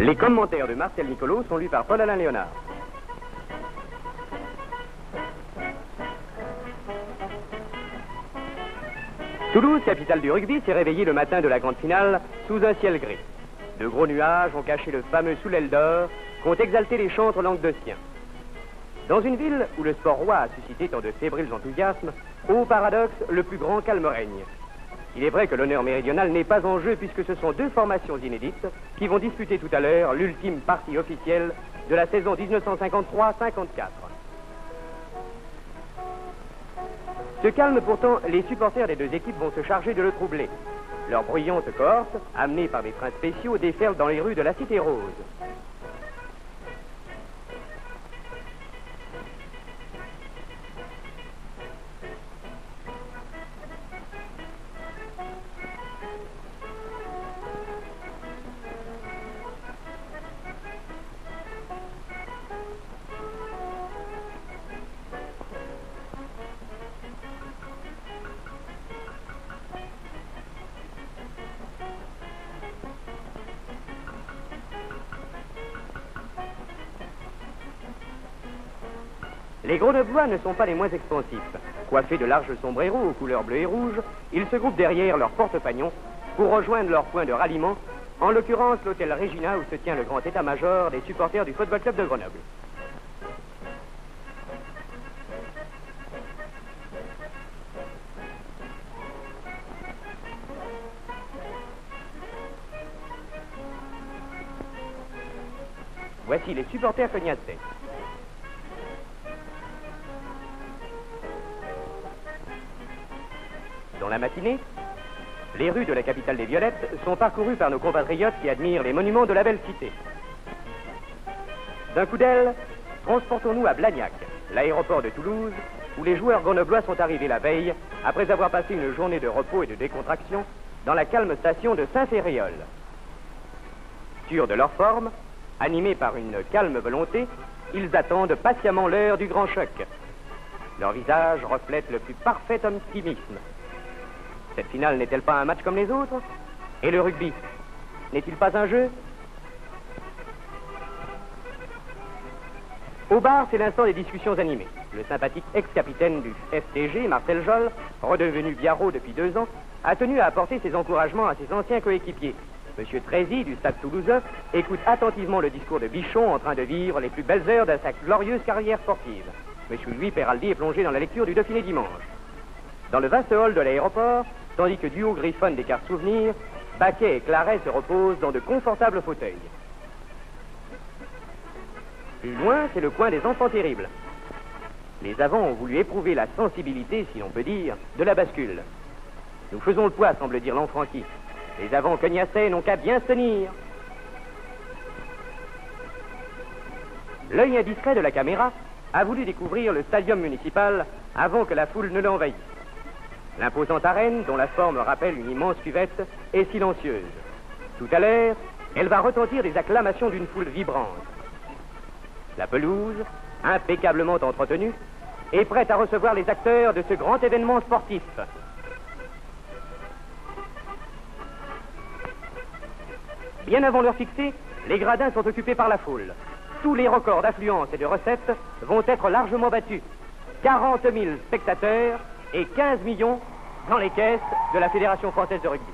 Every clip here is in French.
Les commentaires de Marcel Nicolo sont lus par Paul-Alain Léonard. Toulouse, capitale du rugby, s'est réveillée le matin de la grande finale sous un ciel gris. De gros nuages ont caché le fameux sous l'aile d'or qu'ont exalté les chantres languedociens. Dans une ville où le sport roi a suscité tant de fébriles enthousiasmes, au paradoxe, le plus grand calme règne. Il est vrai que l'honneur méridional n'est pas en jeu puisque ce sont deux formations inédites qui vont disputer tout à l'heure l'ultime partie officielle de la saison 1953-54. Ce calme, pourtant, les supporters des deux équipes vont se charger de le troubler. Leur bruyante cohorte, amenée par des trains spéciaux, déferle dans les rues de la Cité Rose. Les Grenoblois ne sont pas les moins expansifs. Coiffés de larges sombreros aux couleurs bleues et rouges, ils se groupent derrière leur porte-pagnon pour rejoindre leur point de ralliement, en l'occurrence l'hôtel Regina où se tient le grand état-major des supporters du Football Club de Grenoble. Voici les supporters cognatais. Dans la matinée, les rues de la capitale des Violettes sont parcourues par nos compatriotes qui admirent les monuments de la belle cité. D'un coup d'aile, transportons-nous à Blagnac, l'aéroport de Toulouse, où les joueurs grenoblois sont arrivés la veille, après avoir passé une journée de repos et de décontraction dans la calme station de Saint-Féréol. Sûrs de leur forme, animés par une calme volonté, ils attendent patiemment l'heure du grand choc. Leur visage reflète le plus parfait optimisme. Cette finale n'est-elle pas un match comme les autres? Et le rugby, n'est-il pas un jeu? Au bar, c'est l'instant des discussions animées. Le sympathique ex-capitaine du FTG, Marcel Jolle, redevenu Biarrot depuis 2 ans, a tenu à apporter ses encouragements à ses anciens coéquipiers. Monsieur Trézy, du Stade Toulousain, écoute attentivement le discours de Bichon en train de vivre les plus belles heures de sa glorieuse carrière sportive. Monsieur Louis Peraldi est plongé dans la lecture du Dauphiné dimanche. Dans le vaste hall de l'aéroport, tandis que Duo griffonne des cartes souvenirs, Baquet et Claret se reposent dans de confortables fauteuils. Plus loin, c'est le coin des enfants terribles. Les avants ont voulu éprouver la sensibilité, si l'on peut dire, de la bascule. Nous faisons le poids, semble dire l'enfranchi. Les avants cognassais n'ont qu'à bien se tenir. L'œil indiscret de la caméra a voulu découvrir le stadium municipal avant que la foule ne l'envahisse. L'imposante arène, dont la forme rappelle une immense cuvette, est silencieuse. Tout à l'heure, elle va retentir des acclamations d'une foule vibrante. La pelouse, impeccablement entretenue, est prête à recevoir les acteurs de ce grand événement sportif. Bien avant l'heure fixée, les gradins sont occupés par la foule. Tous les records d'affluence et de recettes vont être largement battus. 40 000 spectateurs et 15 millions dans les caisses de la Fédération française de rugby.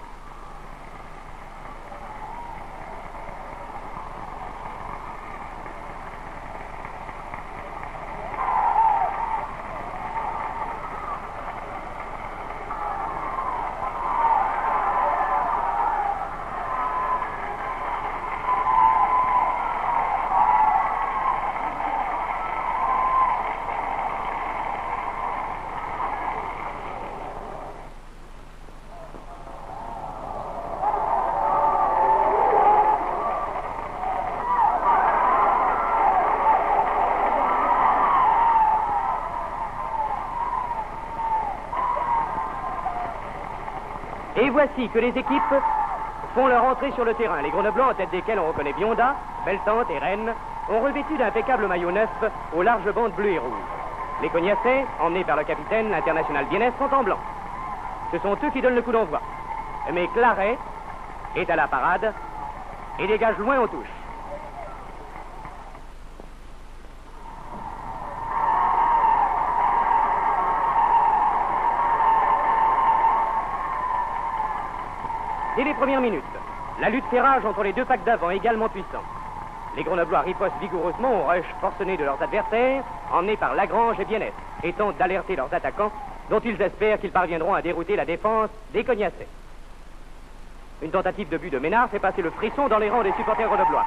Et voici que les équipes font leur entrée sur le terrain. Les Grenoblois, en tête desquels on reconnaît Bionda, Beltante et Rennes, ont revêtu d'impeccables maillots neufs aux larges bandes bleues et rouges. Les Cognassais, emmenés par le capitaine, l'international Bienès, sont en blanc. Ce sont eux qui donnent le coup d'envoi. Mais Claret est à la parade et dégage loin aux touches. dès les premières minutes. La lutte fait rage entre les deux packs d'avant, également puissants. Les Grenoblois ripostent vigoureusement au rush forcené de leurs adversaires, emmenés par Lagrange et Biennet, et tentent d'alerter leurs attaquants, dont ils espèrent qu'ils parviendront à dérouter la défense des Cognassais. Une tentative de but de Ménard fait passer le frisson dans les rangs des supporters grenoblois.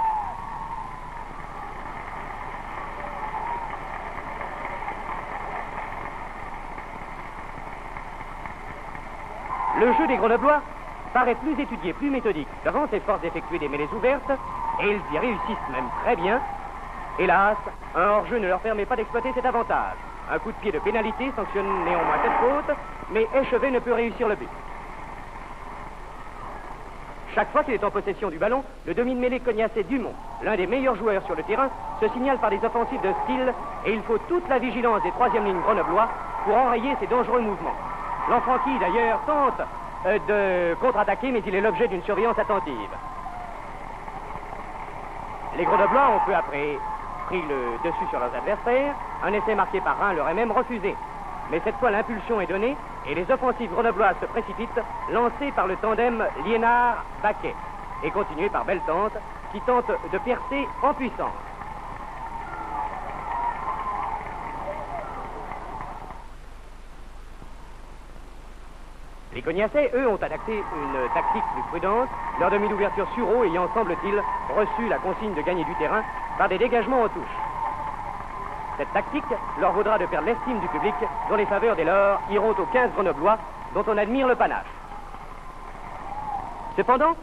Le jeu des Grenoblois paraît plus étudié, plus méthodique. Devant s'efforce d'effectuer des mêlées ouvertes, et ils y réussissent même très bien. Hélas, un hors-jeu ne leur permet pas d'exploiter cet avantage. Un coup de pied de pénalité sanctionne néanmoins cette faute, mais Échevet ne peut réussir le but. Chaque fois qu'il est en possession du ballon, le demi-mêlée cognassais Dumont, l'un des meilleurs joueurs sur le terrain, se signale par des offensives de style, et il faut toute la vigilance des troisièmes lignes grenoblois pour enrayer ces dangereux mouvements. L'enfant qui, d'ailleurs, tente de contre-attaquer, mais il est l'objet d'une surveillance attentive. Les Grenoblois ont peu après pris le dessus sur leurs adversaires. Un essai marqué par Rhin leur est même refusé. Mais cette fois, l'impulsion est donnée et les offensives grenobloises se précipitent, lancées par le tandem Liénard-Baquet et continuées par Beltente, qui tente de percer en puissance. Les Cognassais, eux, ont adapté une tactique plus prudente, leur demi d'ouverture sur eau ayant, semble-t-il, reçu la consigne de gagner du terrain par des dégagements en touche. Cette tactique leur vaudra de perdre l'estime du public, dont les faveurs dès lors iront aux 15 Grenoblois, dont on admire le panache. Cependant,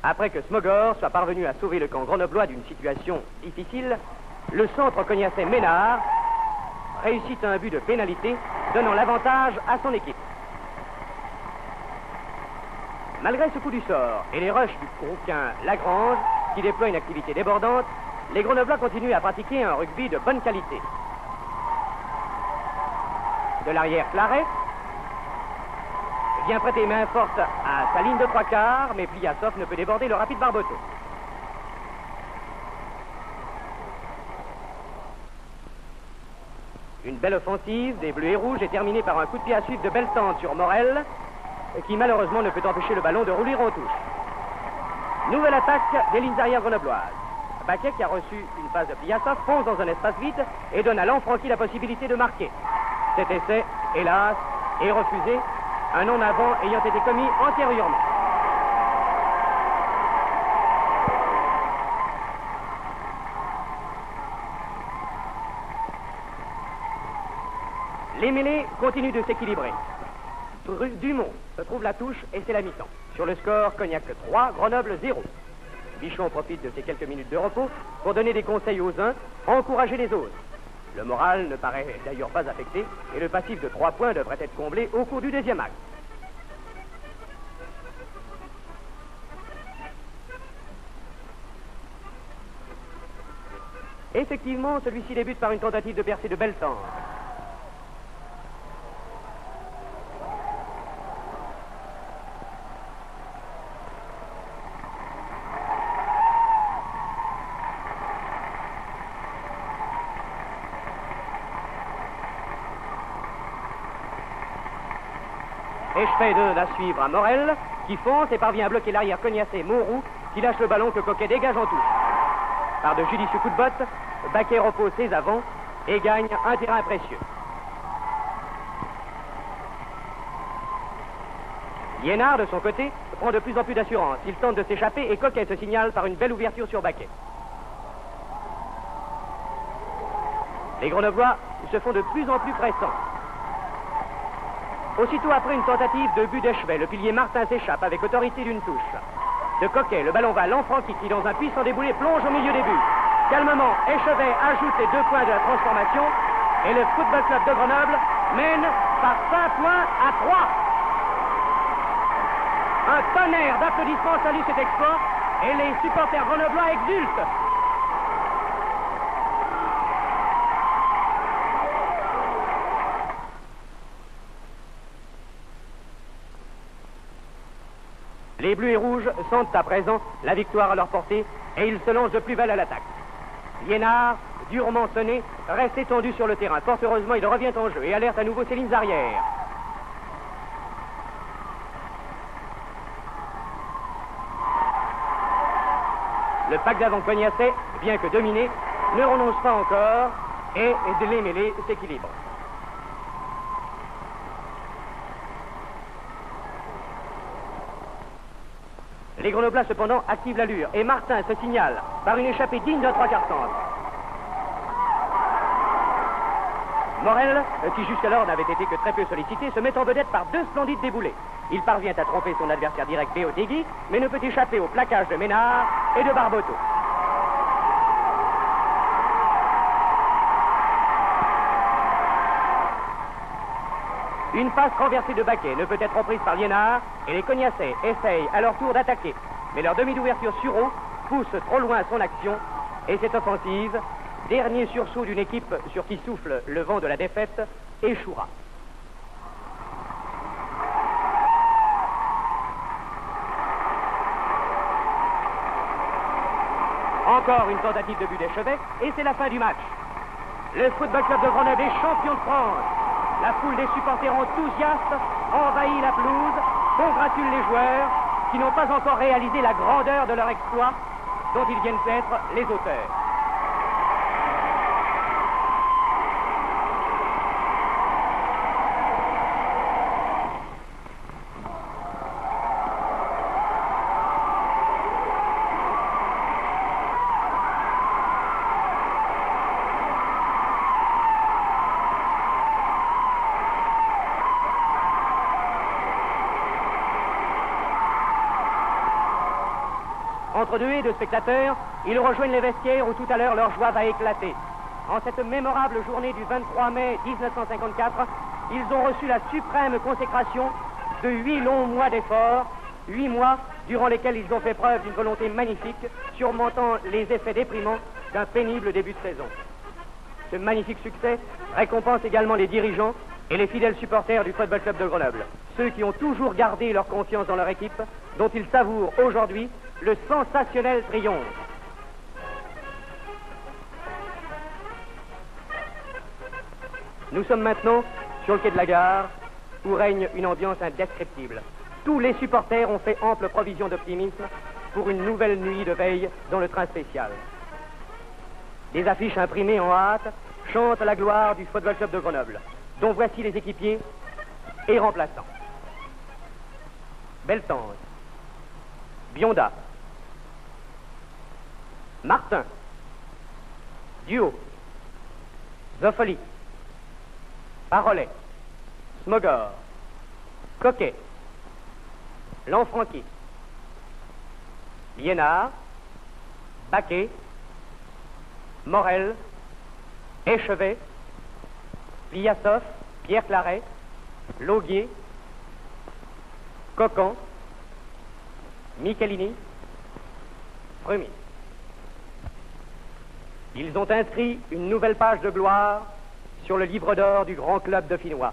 après que Smogor soit parvenu à sauver le camp grenoblois d'une situation difficile, le centre cognassais Ménard réussit un but de pénalité, donnant l'avantage à son équipe. Malgré ce coup du sort et les rushs du Rouquin Lagrange, qui déploie une activité débordante, les Grenoblois continuent à pratiquer un rugby de bonne qualité. De l'arrière, Claret vient prêter main forte à sa ligne de trois quarts, mais Pliassov ne peut déborder le rapide Barboteau. Une belle offensive des Bleus et Rouges est terminée par un coup de pied à suivre de Beltente sur Morel, qui malheureusement ne peut empêcher le ballon de rouler en touche. Nouvelle attaque des lignes arrière grenobloises. Baquet, qui a reçu une passe de Pliassov, fonce dans un espace vide et donne à l'Enfranqui la possibilité de marquer. Cet essai, hélas, est refusé, un non-avant ayant été commis antérieurement. Les mêlées continuent de s'équilibrer. Dumont se trouve la touche et c'est la mi-temps. Sur le score, Cognac 3, Grenoble 0. Bichon profite de ces quelques minutes de repos pour donner des conseils aux uns, encourager les autres. Le moral ne paraît d'ailleurs pas affecté et le passif de 3 points devrait être comblé au cours du deuxième acte. Effectivement, celui-ci débute par une tentative de percée de Beltente. Échevet donne à suivre à Morel, qui fonce et parvient à bloquer l'arrière cognassé Mourou, qui lâche le ballon que Coquet dégage en touche. Par de judicieux coups de botte, Baquet repose ses avants et gagne un terrain précieux. Liénard, de son côté, prend de plus en plus d'assurance. Il tente de s'échapper et Coquet se signale par une belle ouverture sur Baquet. Les Grenoblois se font de plus en plus pressants. Aussitôt après une tentative de but d'Échevet, le pilier Martin s'échappe avec autorité d'une touche. De Coquet, le ballon va à l'Enfranqui qui, dans un puissant déboulé, plonge au milieu des buts. Calmement, Échevet ajoute les 2 points de la transformation et le Football Club de Grenoble mène par 5 points à 3. Un tonnerre d'applaudissements salue cet exploit et les supporters grenoblois exultent. Les Bleus et Rouges sentent à présent la victoire à leur portée et ils se lancent de plus belle à l'attaque. Liénard, durement sonné, reste étendu sur le terrain. Fort heureusement, il revient en jeu et alerte à nouveau ses lignes arrières. Le pack d'avant Cognacet, bien que dominé, ne renonce pas encore et les mêlées s'équilibrent. Les Grenoblois, cependant, activent l'allure et Martin se signale par une échappée digne d'un trois quarts centre. Morel, qui jusqu'alors n'avait été que très peu sollicité, se met en vedette par deux splendides déboulés. Il parvient à tromper son adversaire direct Béotegui, mais ne peut échapper au plaquage de Ménard et de Barboteau. Une passe renversée de Baquet ne peut être reprise par Liénard et les Cognacets essayent à leur tour d'attaquer. Mais leur demi d'ouverture sur eau pousse trop loin son action et cette offensive, dernier sursaut d'une équipe sur qui souffle le vent de la défaite, échouera. Encore une tentative de but d'Echevet et c'est la fin du match. Le Football Club de Grenoble est champion de France. La foule des supporters enthousiastes envahit la pelouse, congratule les joueurs qui n'ont pas encore réalisé la grandeur de leur exploit dont ils viennent être les auteurs. Entre deux haies de spectateurs, ils rejoignent les vestiaires où tout à l'heure leur joie va éclater. En cette mémorable journée du 23 mai 1954, ils ont reçu la suprême consécration de 8 longs mois d'efforts, 8 mois durant lesquels ils ont fait preuve d'une volonté magnifique, surmontant les effets déprimants d'un pénible début de saison. Ce magnifique succès récompense également les dirigeants et les fidèles supporters du Football Club de Grenoble, ceux qui ont toujours gardé leur confiance dans leur équipe, dont ils savourent aujourd'hui le sensationnel triomphe. Nous sommes maintenant sur le quai de la gare, où règne une ambiance indescriptible. Tous les supporters ont fait ample provision d'optimisme pour une nouvelle nuit de veille dans le train spécial. Des affiches imprimées en hâte chantent la gloire du Football Club de Grenoble, dont voici les équipiers et remplaçants. Beltange, Bionda, Martin, Duo, Zoffoli, Parolet, Smogor, Coquet, Lanfranchi, Liénard, Baquet, Morel, Echevet, Pliassov, Pierre Claret, Lauguier, Cocan, Michelini, Prumi. Ils ont inscrit une nouvelle page de gloire sur le livre d'or du grand club dauphinois.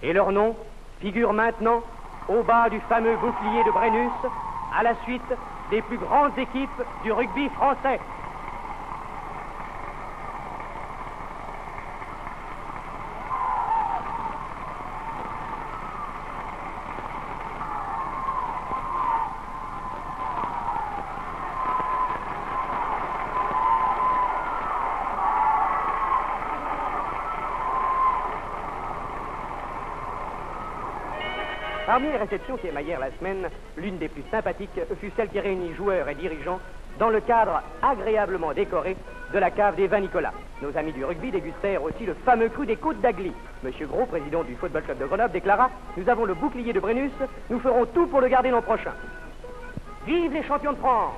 Et leur nom figure maintenant au bas du fameux bouclier de Brennus, à la suite des plus grandes équipes du rugby français. Parmi les réceptions qui émaillèrent la semaine, l'une des plus sympathiques fut celle qui réunit joueurs et dirigeants dans le cadre agréablement décoré de la cave des vins Nicolas. Nos amis du rugby dégustèrent aussi le fameux cru des Côtes d'Agly. Monsieur Gros, président du Football Club de Grenoble, déclara « Nous avons le bouclier de Brennus, nous ferons tout pour le garder l'an prochain. Vive les champions de France !»